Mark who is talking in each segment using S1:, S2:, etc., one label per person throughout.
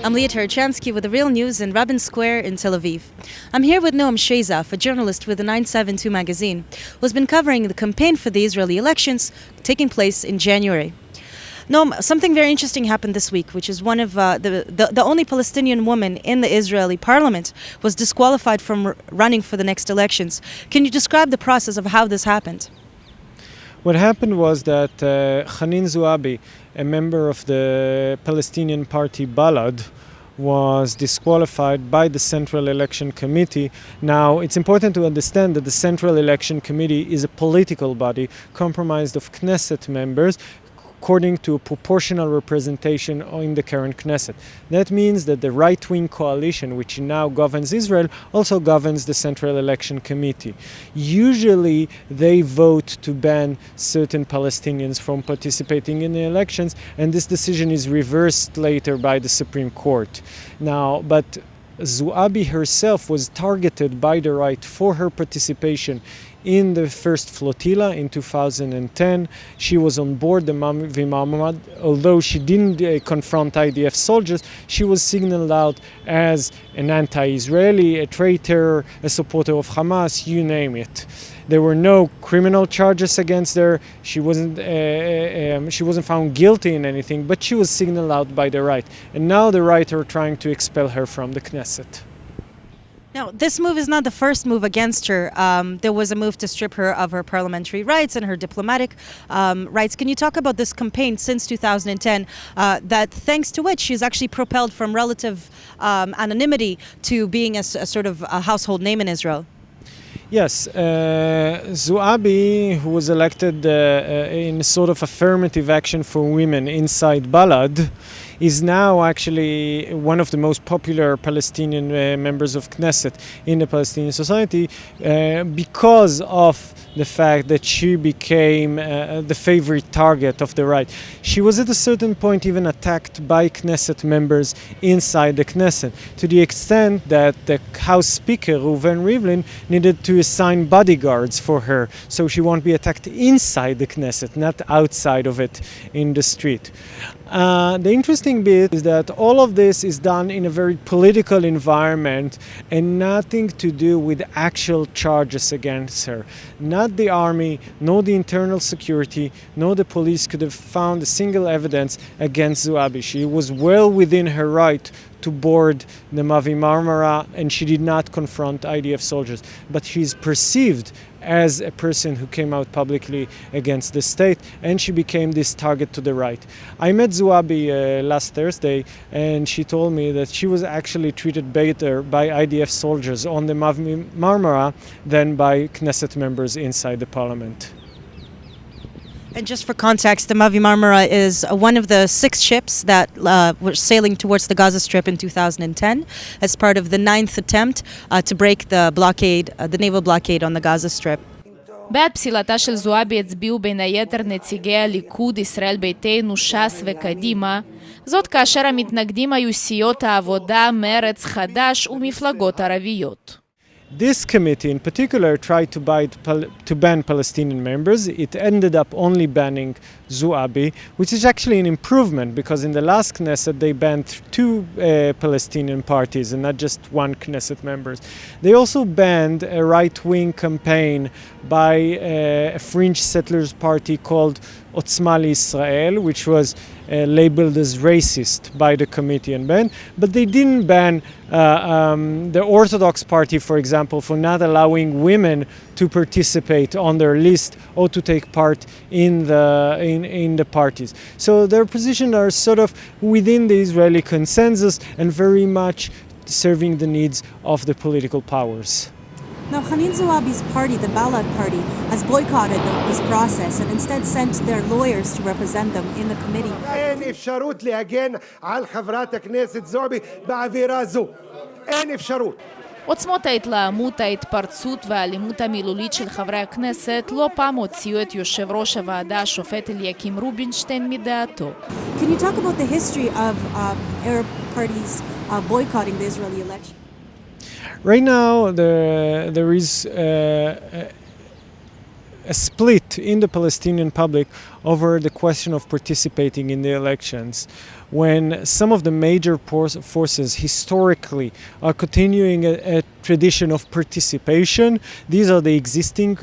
S1: I'm Leah Tarachansky with the Real News in Rabin Square in Tel Aviv. I'm here with Noam Sheizaf, a journalist with the 972 magazine, who's been covering the campaign for the Israeli elections taking place in January. Noam, something very interesting happened this week, which is one of the only Palestinian woman in the Israeli parliament was disqualified from running for the next elections. Can you describe the process of how this happened?
S2: What happened was that Hanin Zoabi, a member of the Palestinian party Balad, was disqualified by the Central Election Committee. Now, it's important to understand that the Central Election Committee is a political body comprised of Knesset members according to a proportional representation in the current Knesset. That means that the right-wing coalition, which now governs Israel, also governs the Central Election Committee. Usually, they vote to ban certain Palestinians from participating in the elections, and this decision is reversed later by the Supreme Court. Now, but Zoabi herself was targeted by the right for her participation in the first flotilla in 2010. She was on board the Mavi Marmara. Although she didn't confront IDF soldiers, she was signaled out as an anti-Israeli, a traitor, a supporter of Hamas, you name it. There were no criminal charges against her. She wasn't found guilty in anything, but she was signaled out by the right. And now the right are trying to expel her from the Knesset.
S1: Now, this move is not the first move against her. There was a move to strip her of her parliamentary rights and her diplomatic rights. Can you talk about this campaign since 2010 that thanks to which she's actually propelled from relative anonymity to being a sort of a household name in Israel?
S2: Yes, Zoabi, who was elected in sort of affirmative action for women inside Balad, is now actually one of the most popular Palestinian members of Knesset in the Palestinian society because of the fact that she became the favorite target of the right. She was at a certain point even attacked by Knesset members inside the Knesset, to the extent that the House Speaker, Reuven Rivlin, needed to assign bodyguards for her so she won't be attacked inside the Knesset, not outside of it in the street. The interesting bit is that all of this is done in a very political environment and nothing to do with actual charges against her. Not the army, nor the internal security, nor the police could have found a single evidence against Zoabi. She was well within her right to board the Mavi Marmara, and she did not confront IDF soldiers. But she is perceived as a person who came out publicly against the state, and she became this target to the right. I met Zoabi last Thursday, and she told me that she was actually treated better by IDF soldiers on the Mavi Marmara than by Knesset members inside the parliament.
S1: And just for context, the Mavi Marmara is one of the 6 ships that were sailing towards the Gaza Strip in 2010 as part of the 9th attempt to break the blockade, the naval blockade on the Gaza Strip.
S3: בעד פסילתה של זועבי הצביעו בין היתר נציגי הליכוד, ישראל ביתנו, ש"ס וקדימה, זאת כאשר המתנגדים היו סיעות העבודה, מרצ, חד"ש ומפלגות ערביות.
S2: This committee in particular tried to ban Palestinian members. It ended up only banning Zoabi, which is actually an improvement because in the last Knesset they banned 2 Palestinian parties and not just one Knesset members. They also banned a right-wing campaign by a fringe settlers party called Otzma Israel, which was labeled as racist by the committee and banned, but they didn't ban the Orthodox Party, for example, for not allowing women to participate on their list or to take part in the parties. So their positions are sort of within the Israeli consensus and very much serving the needs of the political powers.
S1: Now, Hanin Zoabi's party, the Balad party, has boycotted this process and instead sent their lawyers to represent them in the committee.
S4: אין אפשרות להגן על חברת הכנסת זועבי באווירה זו. אין אפשרות.
S3: עוצמות ההתלהמות, ההתפרצות והאלימות המילולית של חברי הכנסת לא פעם הוציאו את יושב ראש הוועדה השופט אליקים רובינשטיין מדעתו.
S1: Can you talk about the history of Arab parties boycotting the Israeli election?
S2: Right now, there is a split in the Palestinian public over the question of participating in the elections. When some of the major forces historically are continuing a tradition of participation, these are the existing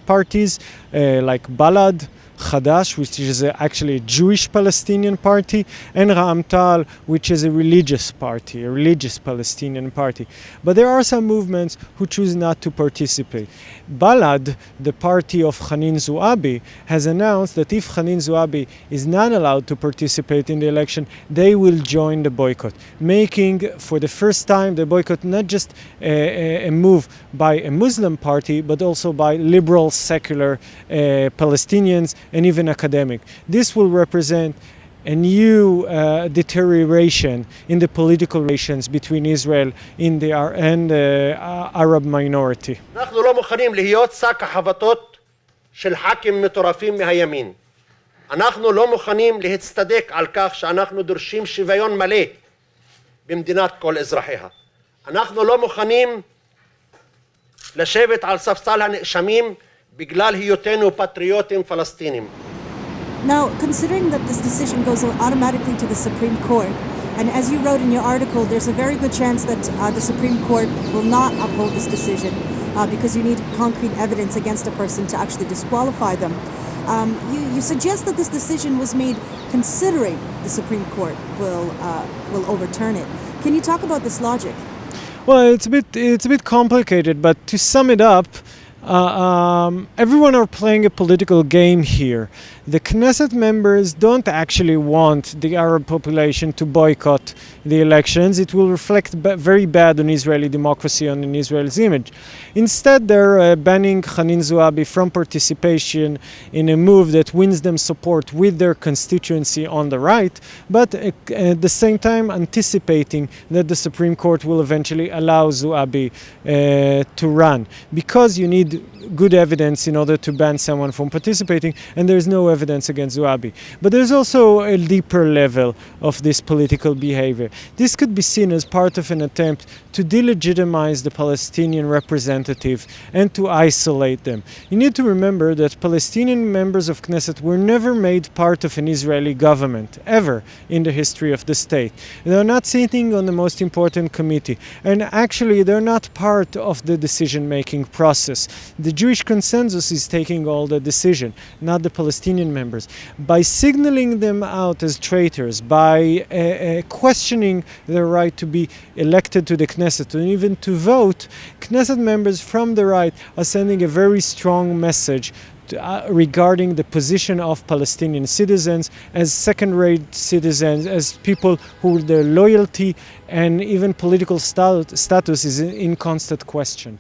S2: parties like Balad, Hadash, which is actually a Jewish Palestinian party, and Ra'am-Tal, which is a religious party, a religious Palestinian party. But there are some movements who choose not to participate. Balad, the party of Hanin Zoabi, has announced that if Hanin Zoabi is not allowed to participate in the election, they will join the boycott, making for the first time the boycott not just a move by a Muslim party, but also by liberal, secular Palestinians and even academic. This will represent a new deterioration in the political relations between Israel and the Arab minority.
S5: אנחנו לא מוכנים להיות שק החבטות של ח"כים מטורפים מהימין. אנחנו לא מוכנים להצטדק על כך שאנחנו דורשים שוויון מלא במדינת כל אזרחיה. אנחנו לא מוכנים לשבת על ספסל הנאשמים בגלל היותנו פטריוטים פלסטינים.
S1: Now, considering that this decision goes automatically to the Supreme Court, and as you wrote in your article, there's a very good chance that the Supreme Court will not uphold this decision because you need concrete evidence against a person to actually disqualify them. You suggest that this decision was made considering the Supreme Court will overturn it. Can you talk about this logic?
S2: Well, it's a bit complicated, but to sum it up, everyone are playing a political game here. The Knesset members don't actually want the Arab population to boycott the elections. It will reflect very bad on Israeli democracy and on Israel's image. Instead, they're banning Hanin Zoabi from participation in a move that wins them support with their constituency on the right, but at the same time anticipating that the Supreme Court will eventually allow Zoabi to run. Because you need good evidence in order to ban someone from participating, and there's no evidence against Zoabi. But there's also a deeper level of this political behavior. This could be seen as part of an attempt to delegitimize the Palestinian representative and to isolate them. You need to remember that Palestinian members of Knesset were never made part of an Israeli government, ever in the history of the state. They're not sitting on the most important committee, and actually they're not part of the decision-making process. The Jewish consensus is taking all the decision, not the Palestinian members. By signaling them out as traitors, by questioning their right to be elected to the Knesset and even to vote, Knesset members from the right are sending a very strong message regarding the position of Palestinian citizens as second-rate citizens, as people who their loyalty and even political status is in constant question.